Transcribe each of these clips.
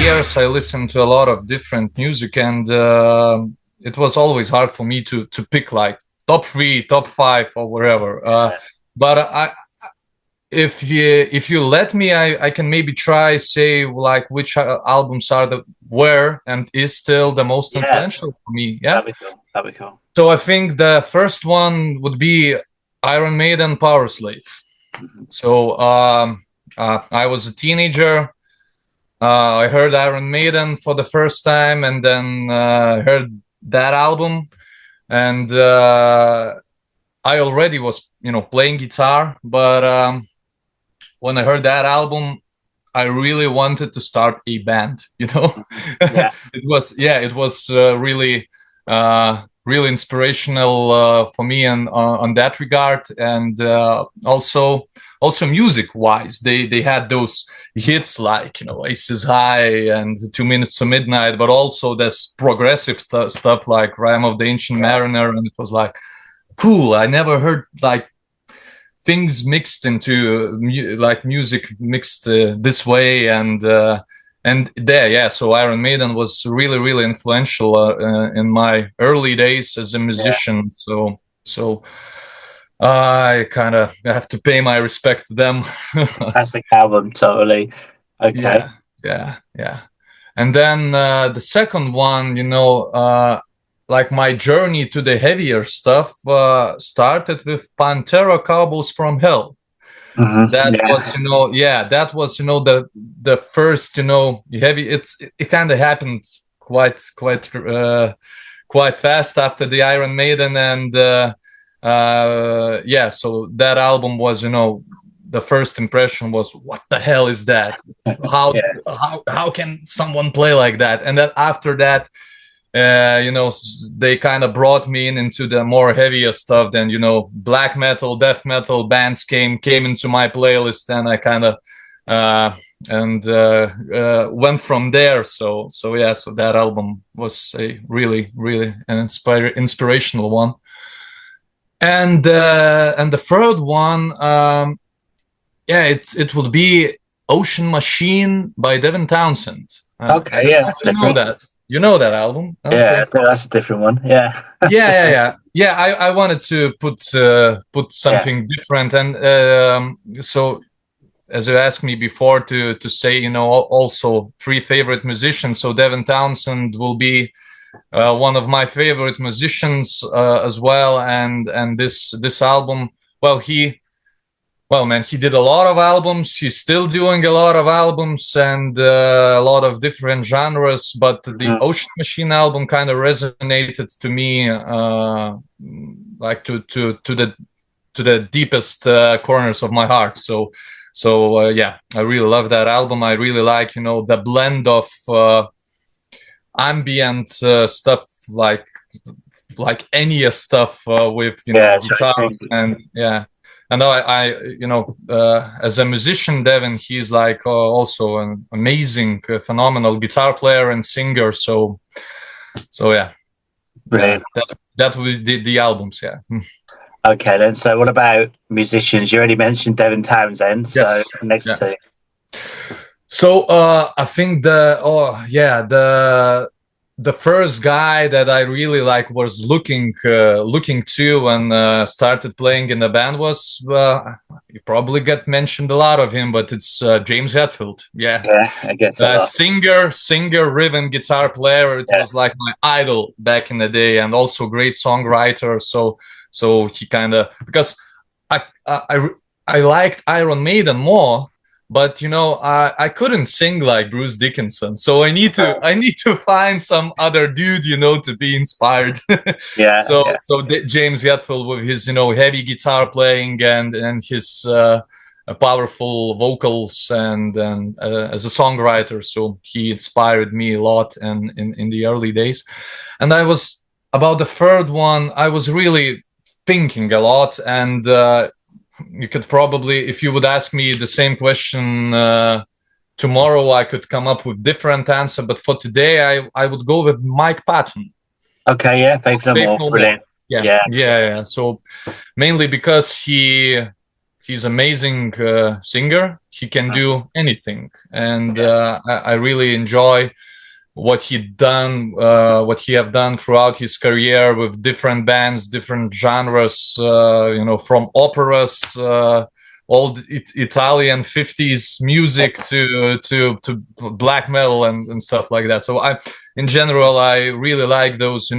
years, I listened to a lot of different music, and it was always hard for me to pick like top 3, top 5, or wherever. But if you let me, I can maybe try say like which albums were and is still the most influential for me. Yeah, that'd be cool. So I think the first one would be Iron Maiden, Power Slave. So I was a teenager. I heard Iron Maiden for the first time, and then heard that album, and I already was, playing guitar, but when I heard that album, I really wanted to start a band. Yeah. it was really really inspirational for me and on that regard, and also music wise, they had those hits like Aces High and 2 Minutes to Midnight, but also this progressive stuff like Rime of the Ancient Mariner, and it was like cool. I never heard like things mixed into like music mixed this way, and so Iron Maiden was really, really influential in my early days as a musician. So I kind of have to pay my respect to them. Classic album, totally. Okay. Yeah. And then the second one, like my journey to the heavier stuff started with Pantera, Cowboys from Hell. That was the first heavy. It kind of happened quite fast after the Iron Maiden, and so that album was the first impression was, what the hell is that? How can someone play like that? And then after that, they kind of brought me into the more heavier stuff. Then black metal, death metal bands came into my playlist, and I kind of went from there. So that album was a really, really an inspirational one. And the third one, it would be Ocean Machine by Devin Townsend. Okay, yeah, that's different. You know that album? Okay. Yeah, that's a different one. Yeah. Yeah. I wanted to put something different, and so as you asked me before to say, also 3 favorite musicians. So Devin Townsend will be one of my favorite musicians as well, and this album, he did a lot of albums. He's still doing a lot of albums and a lot of different genres. But the Ocean Machine album kind of resonated to me, like to the deepest corners of my heart. So I really love that album. I really like the blend of ambient stuff like Enya stuff with guitars and And I as a musician, Devin, he's like also an amazing, phenomenal guitar player and singer. So yeah, that would be the albums. Yeah. Okay, then. So what about musicians? You already mentioned Devin Townsend. So next two. So I think the first guy that I really was looking to when started playing in the band was you probably get mentioned a lot of him, but it's James Hetfield. Yeah, I guess singer, rhythm guitar player. It was like my idol back in the day, and also great songwriter. So he kind of, because I liked Iron Maiden more. But I couldn't sing like Bruce Dickinson, so I need to find some other dude, to be inspired. So James Hetfield with his heavy guitar playing and his powerful vocals and as a songwriter, so he inspired me a lot in the early days. And I was about the third one. I was really thinking a lot, and you could probably, if you would ask me the same question tomorrow, I could come up with different answer. But for today, I would go with Mike Patton. Okay, yeah, Faith No More. Brilliant. Yeah. So mainly because he he's amazing singer. He can do anything, and I really enjoy what what he have done throughout his career with different bands, different genres, from operas, old Italian 50s music to black metal and stuff like that. So in general, I really like those,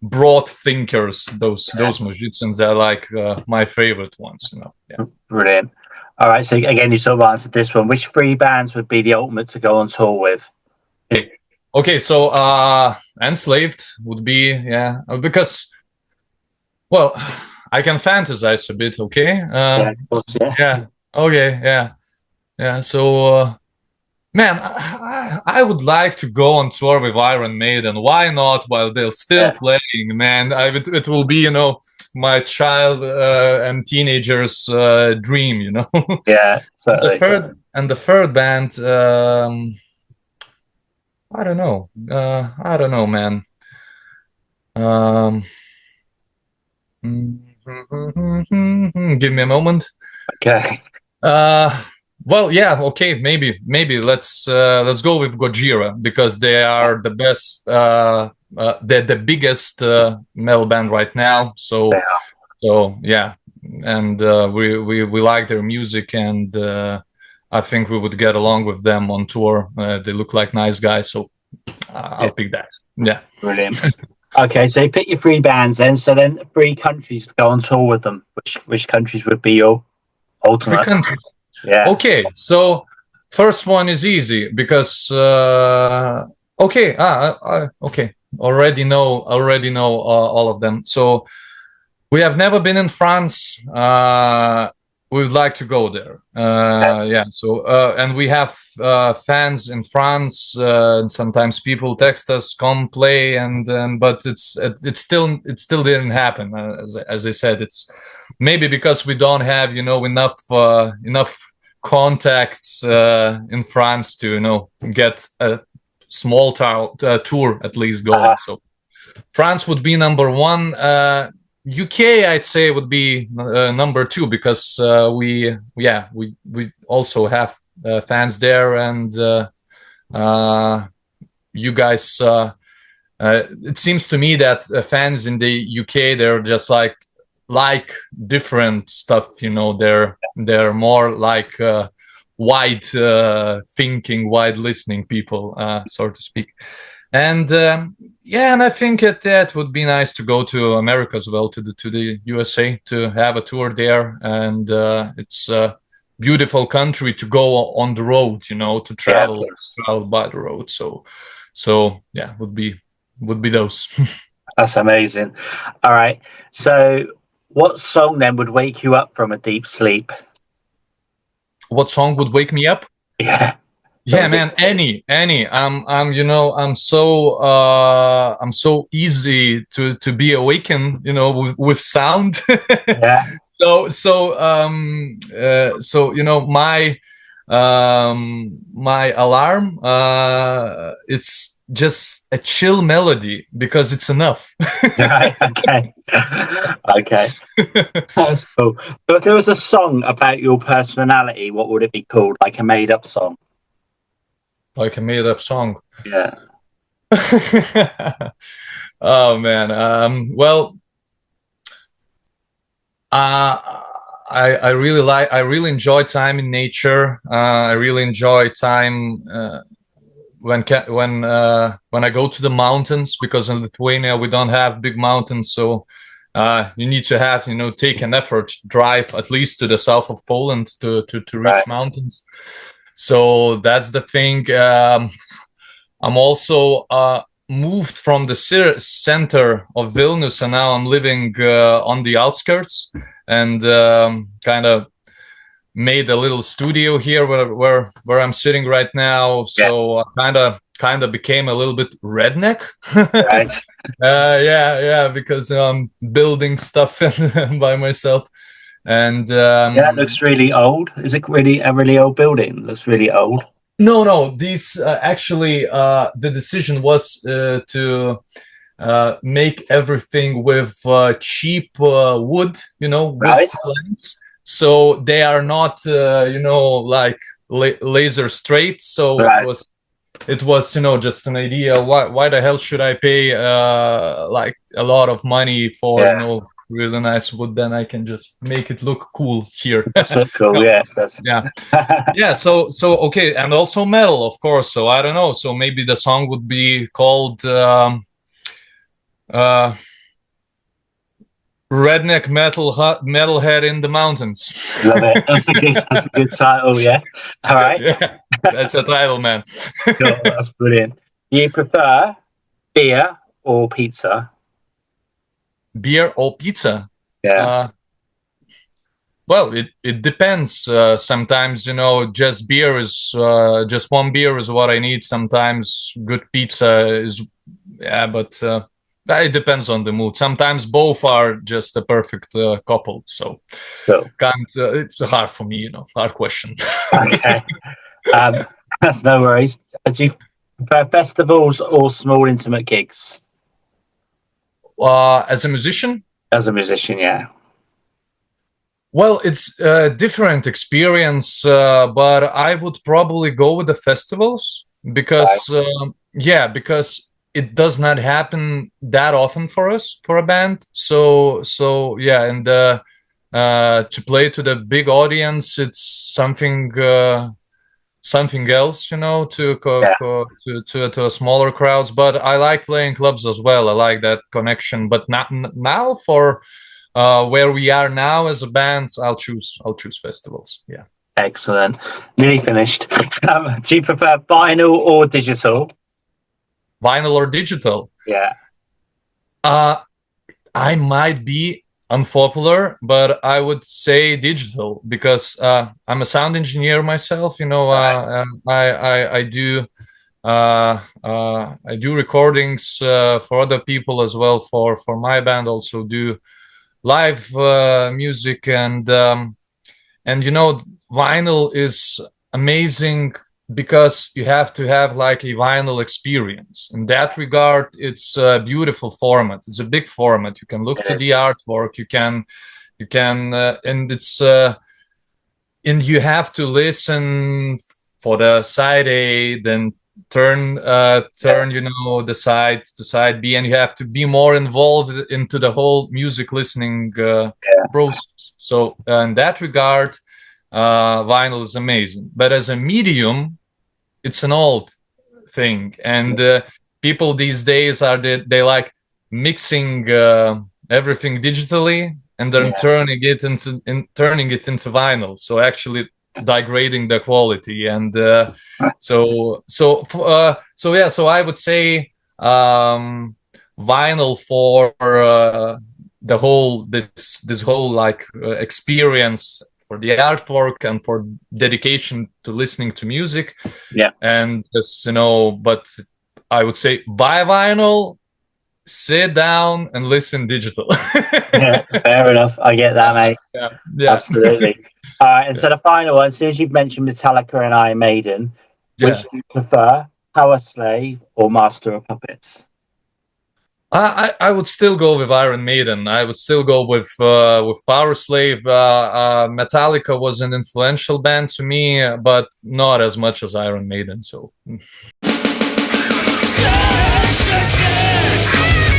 broad thinkers, those musicians that are like my favorite ones. Yeah. Brilliant. All right, so again, you sort of answered this one. Which 3 bands would be the ultimate to go on tour with? Okay, so Enslaved would be, because, well, I can fantasize a bit, okay? Yeah, of course, yeah. Okay, yeah. So, man, I would like to go on tour with Iron Maiden. Why not? While they're still playing, man. It will be, my child and teenagers' dream, Yeah. Certainly. The third band. I don't know. I don't know, man. Give me a moment. Okay. Well, yeah, okay, maybe let's go with Gojira because they are the best. They're the biggest metal band right now. So yeah, and we like their music, and I think we would get along with them on tour. They look like nice guys, so I'll pick that. Yeah, brilliant. Okay, so you pick your 3 bands then. So then 3 countries to go on tour with them. Which countries would be your ultimate? 3 countries. Yeah. Okay, so first one is easy because okay, okay, already know all of them. So we have never been in France. We would like to go there. Yeah. So and we have fans in France. And sometimes people text us, "Come play," but it still didn't happen. As I said, it's maybe because we don't have enough contacts in France to get a small tour at least going. So France would be number 1. UK, I'd say, would be number 2 because we also have fans there, and you guys. It seems to me that fans in the UK, they're just like different stuff. They're more like wide thinking, wide listening people, so to speak. And and I think that would be nice to go to America as well, to the USA, to have a tour there. And it's a beautiful country to go on the road, to travel by the road. So yeah, would be those. That's amazing. All right. So what song then would wake you up from a deep sleep? What song would wake me up? Yeah. Yeah, man, any. I'm so easy to be awakened, with sound. Yeah. So my alarm, it's just a chill melody because it's enough. Right. Okay. Okay. That's cool. So if there was a song about your personality, what would it be called? Like a made-up song? Like a made-up song. Yeah. Oh man. Well, I really enjoy time in nature. I really enjoy time when I go to the mountains, because in Lithuania we don't have big mountains, so you need to have take an effort, drive at least to the south of Poland to reach mountains. So that's the thing. I'm also moved from the center of Vilnius, and now I'm living on the outskirts, and kind of made a little studio here where I'm sitting right now. So I kind of became a little bit redneck. Right. Because I'm building stuff by myself. And it looks really old. Is it really a really old building? It looks really old. No. These actually, the decision was to make everything with cheap wood, wood planks. so they are not like laser straight. So Right. it was just an idea. Why the hell should I pay like a lot of money for really nice wood? Then I can just make it look cool here. That's so cool. Yeah, yeah. So okay, and also metal, of course. So I don't know. So maybe the song would be called Redneck Metalhead in the Mountains. Love it. That's a good title. Yeah. All right. Yeah, that's a title, man. Cool, that's brilliant. Do you prefer beer or pizza? Beer or pizza? Yeah. Well, it depends. Sometimes, just beer is just one beer is what I need. Sometimes good pizza is, but it depends on the mood. Sometimes both are just a perfect couple. So it's hard for me, hard question. Okay. That's no worries. Do you prefer festivals or small intimate gigs? As a musician? As a musician, yeah. Well, it's a different experience, but I would probably go with the festivals because, because it does not happen that often for us, for a band. So yeah, and to play to the big audience, it's something else, to smaller crowds. But I like playing clubs as well. I like that connection. But now for where we are now as a band, I'll choose festivals. Yeah. Excellent. Nearly finished. Do you prefer vinyl or digital? Vinyl or digital? Yeah. I might be unpopular, but I would say digital because I'm a sound engineer myself. I do recordings for other people as well. For my band, also do live music, and vinyl is amazing because you have to have like a vinyl experience. In that regard, it's a beautiful format. It's a big format. You can look to the artwork. You can, and it's and you have to listen for the side A, then turn the side to side B, and you have to be more involved into the whole music listening process. So in that regard, vinyl is amazing. But as a medium, it's an old thing, and people these days they like mixing everything digitally and then turning it into vinyl. So actually degrading the quality, and so I would say vinyl for the whole this whole like experience, for the artwork and for dedication to listening to music. And just but I would say buy vinyl, sit down and listen digital. Yeah, fair enough. I get that, mate. Yeah. Absolutely. All right, and so the final one, since you've mentioned Metallica and Iron Maiden, which do you prefer, Power Slave or Master of Puppets? I would still go with Iron Maiden. I would still go with Power Slave. Metallica was an influential band to me, but not as much as Iron Maiden. So. 666.